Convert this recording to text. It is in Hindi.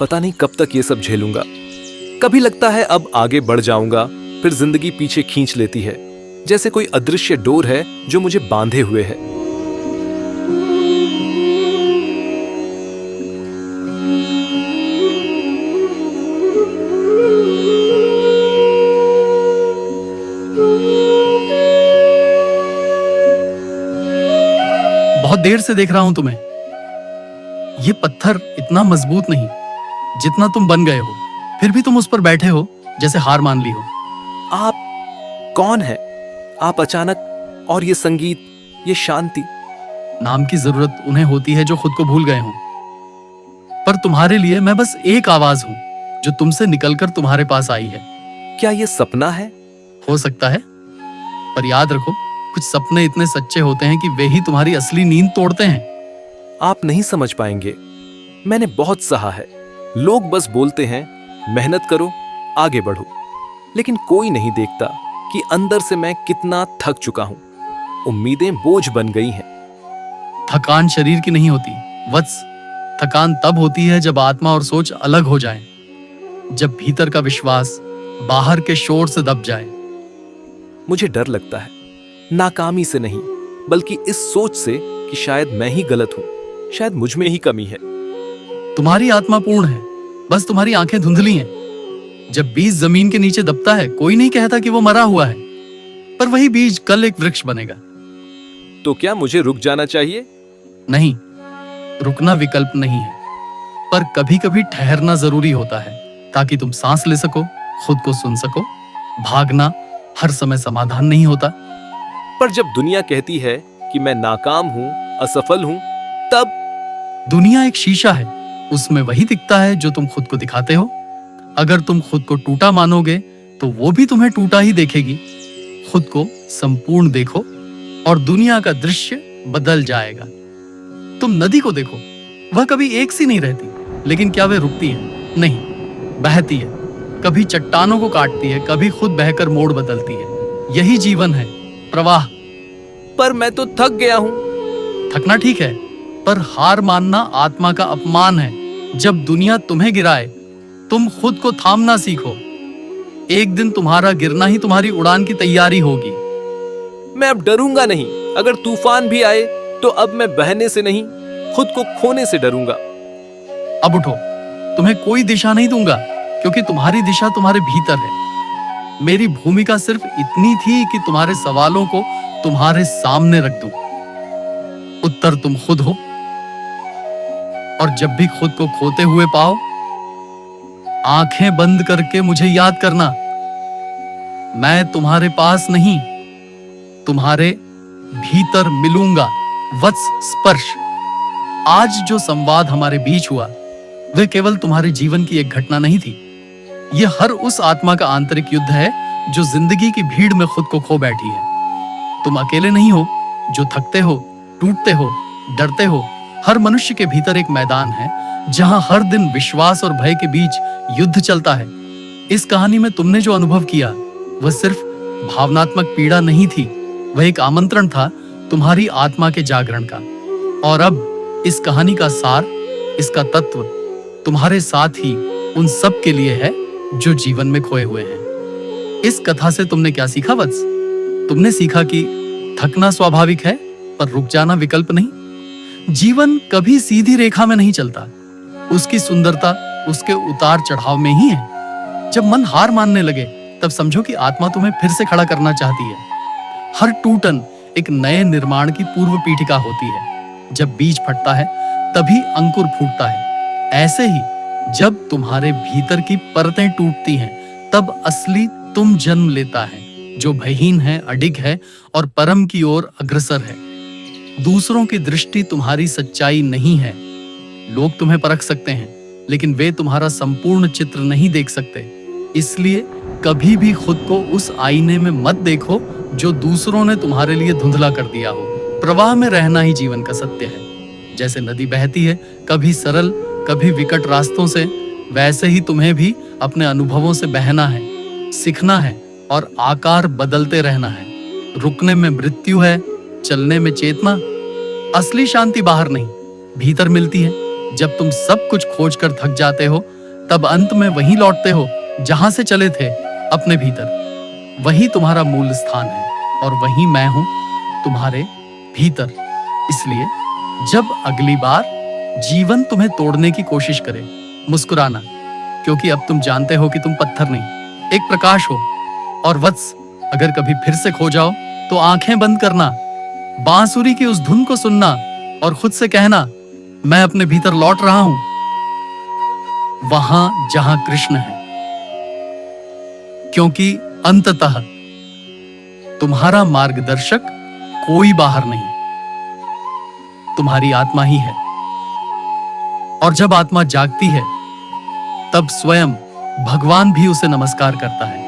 पता नहीं कब तक ये सब झेलूंगा। कभी लगता है अब आगे बढ़ जाऊंगा, फिर जिंदगी पीछे खींच लेती है, जैसे कोई अदृश्य डोर है जो मुझे बांधे हुए है। बहुत देर से देख रहा हूं तुम्हें। ये पत्थर इतना मजबूत नहीं जितना तुम बन गए हो, फिर भी तुम उस पर बैठे हो जैसे हार मान ली हो। आप कौन है? आप अचानक, और ये संगीत, ये शांति। नाम की जरूरत उन्हें होती है जो खुद को भूल गए हों, पर तुम्हारे लिए मैं बस एक आवाज हूं जो तुमसे निकलकर तुम्हारे पास आई है। क्या ये सपना है? हो सकता है, पर याद रखो, कुछ सपने इतने सच्चे होते हैं कि वे ही तुम्हारी असली नींद तोड़ते हैं। आप नहीं समझ पाएंगे। मैंने बहुत सहा है। लोग बस बोलते हैं मेहनत करो, आगे बढ़ो, लेकिन कोई नहीं देखता कि अंदर से मैं कितना थक चुका हूं। उम्मीदें बोझ बन गई हैं। थकान शरीर की नहीं होती वत्स। थकान तब होती है जब आत्मा और सोच अलग हो जाएं, जब भीतर का विश्वास बाहर के शोर से दब जाए। मुझे डर लगता है, नाकामी से नहीं, बल्कि इस सोच से कि शायद मैं ही गलत हूं, शायद मुझ में ही कमी है। तुम्हारी आत्मा पूर्ण है, बस तुम्हारी आंखें धुंधली हैं। जब बीज जमीन के नीचे दबता है, कोई नहीं कहता कि वो मरा हुआ है, पर वही बीज कल एक वृक्ष बनेगा। तो क्या मुझे रुक जाना चाहिए? नहीं, रुकना विकल्प नहीं है, पर कभी कभी ठहरना जरूरी होता है, ताकि तुम सांस ले सको, खुद को सुन सको। भागना हर समय समाधान नहीं होता। पर जब दुनिया कहती है कि मैं नाकाम हूं, असफल हूं, तब दुनिया एक शीशा है, उसमें वही दिखता है जो तुम खुद को दिखाते हो। अगर तुम खुद को टूटा मानोगे तो वो भी तुम्हें टूटा ही देखेगी। खुद को संपूर्ण देखो और दुनिया का दृश्य बदल जाएगा। तुम नदी को देखो, वह कभी एक सी नहीं रहती, लेकिन क्या वे रुकती है? नहीं, बहती है। कभी चट्टानों को काटती है, कभी खुद बहकर मोड़ बदलती है। यही जीवन है, प्रवाह। पर मैं तो थक गया हूं। थकना ठीक है, पर हार मानना आत्मा का अपमान है। जब दुनिया तुम्हें गिराए, तुम खुद को थामना सीखो। एक दिन तुम्हारा गिरना ही तुम्हारी उड़ान की तैयारी होगी। मैं अब डरूंगा नहीं। अगर तूफान भी आए तो अब मैं बहने से नहीं, खुद को खोने से डरूंगा। अब उठो, तुम्हें कोई दिशा नहीं दूंगा, क्योंकि तुम्हारी दिशा तुम्हारे भीतर है। मेरी भूमिका सिर्फ इतनी थी कि तुम्हारे सवालों को तुम्हारे सामने रख दूं। उत्तर तुम खुद हो, और जब भी खुद को खोते हुए पाओ, आंखें बंद करके मुझे याद करना। मैं तुम्हारे पास नहीं, तुम्हारे भीतर मिलूंगा। वत्स स्पर्श। आज जो संवाद हमारे बीच हुआ, वह केवल तुम्हारे जीवन की एक घटना नहीं थी। यह हर उस आत्मा का आंतरिक युद्ध है जो जिंदगी की भीड़ में खुद को खो बैठी है। तुम अकेले नहीं हो जो थकते हो, टूटते हो, डरते हो। हर मनुष्य के भीतर एक मैदान है जहां हर दिन विश्वास और भय के बीच युद्ध चलता है। इस कहानी में तुमने जो अनुभव किया, वह सिर्फ भावनात्मक पीड़ा नहीं थी, वह एक आमंत्रण था तुम्हारी आत्मा के जागरण का। और अब इस कहानी का सार, इसका तत्व तुम्हारे साथ ही उन सब के लिए है जो जीवन में खोए हुए हैं। इस कथा से तुमने क्या सीखा वत्स? तुमने सीखा कि थकना स्वाभाविक है, पर रुक जाना विकल्प नहीं। जीवन कभी सीधी रेखा में नहीं चलता। उसकी सुंदरता उसके उतार चढ़ाव में ही है। जब मन हार मानने लगे, तब समझो कि आत्मा तुम्हें फिर से खड़ा करना चाहती है। हर टूटन एक नए निर्माण की पूर्व पीठिका होती है। जब बीज फटता है, तभी अंकुर फूटता है। ऐसे ही जब तुम्हारे भीतर की परतें टूटती हैं, तब असली तुम जन्म लेता है, जो भयहीन है, अडिग है और परम की ओर अग्रसर है। दूसरों की दृष्टि तुम्हारी सच्चाई नहीं है। लोग तुम्हें परख सकते हैं, लेकिन वे तुम्हारा संपूर्ण चित्र नहीं देख सकते। इसलिए कभी भी खुद को उस आईने में मत देखो जो दूसरों ने तुम्हारे लिए धुंधला कर दिया हो। प्रवाह में रहना ही जीवन का सत्य है। जैसे नदी बहती है, कभी सरल, कभी विकट रास्तों से, वैसे ही तुम्हें भी अपने अनुभवों से बहना है, सीखना है और आकार बदलते रहना है। रुकने में मृत्यु है, चलने में चेतना। असली शांति बाहर नहीं, भीतर मिलती है। जब तुम सब कुछ खोजकर थक जाते हो, तब अंत में वहीं लौटते हो जहां से चले थे, अपने भीतर। वही तुम्हारा मूल स्थान है और वही मैं हूं, तुम्हारे भीतर। इसलिए जब अगली बार जीवन तुम्हें तोड़ने की कोशिश करे, मुस्कुराना, क्योंकि अब तुम जानते हो कि तुम पत्थर नहीं, एक प्रकाश हो। और वत्स, अगर कभी फिर से खो जाओ तो आंखें बंद करना, बांसुरी की उस धुन को सुनना और खुद से कहना, मैं अपने भीतर लौट रहा हूं, वहां जहां कृष्ण है। क्योंकि अंततः तुम्हारा मार्गदर्शक कोई बाहर नहीं, तुम्हारी आत्मा ही है। और जब आत्मा जागती है, तब स्वयं भगवान भी उसे नमस्कार करता है।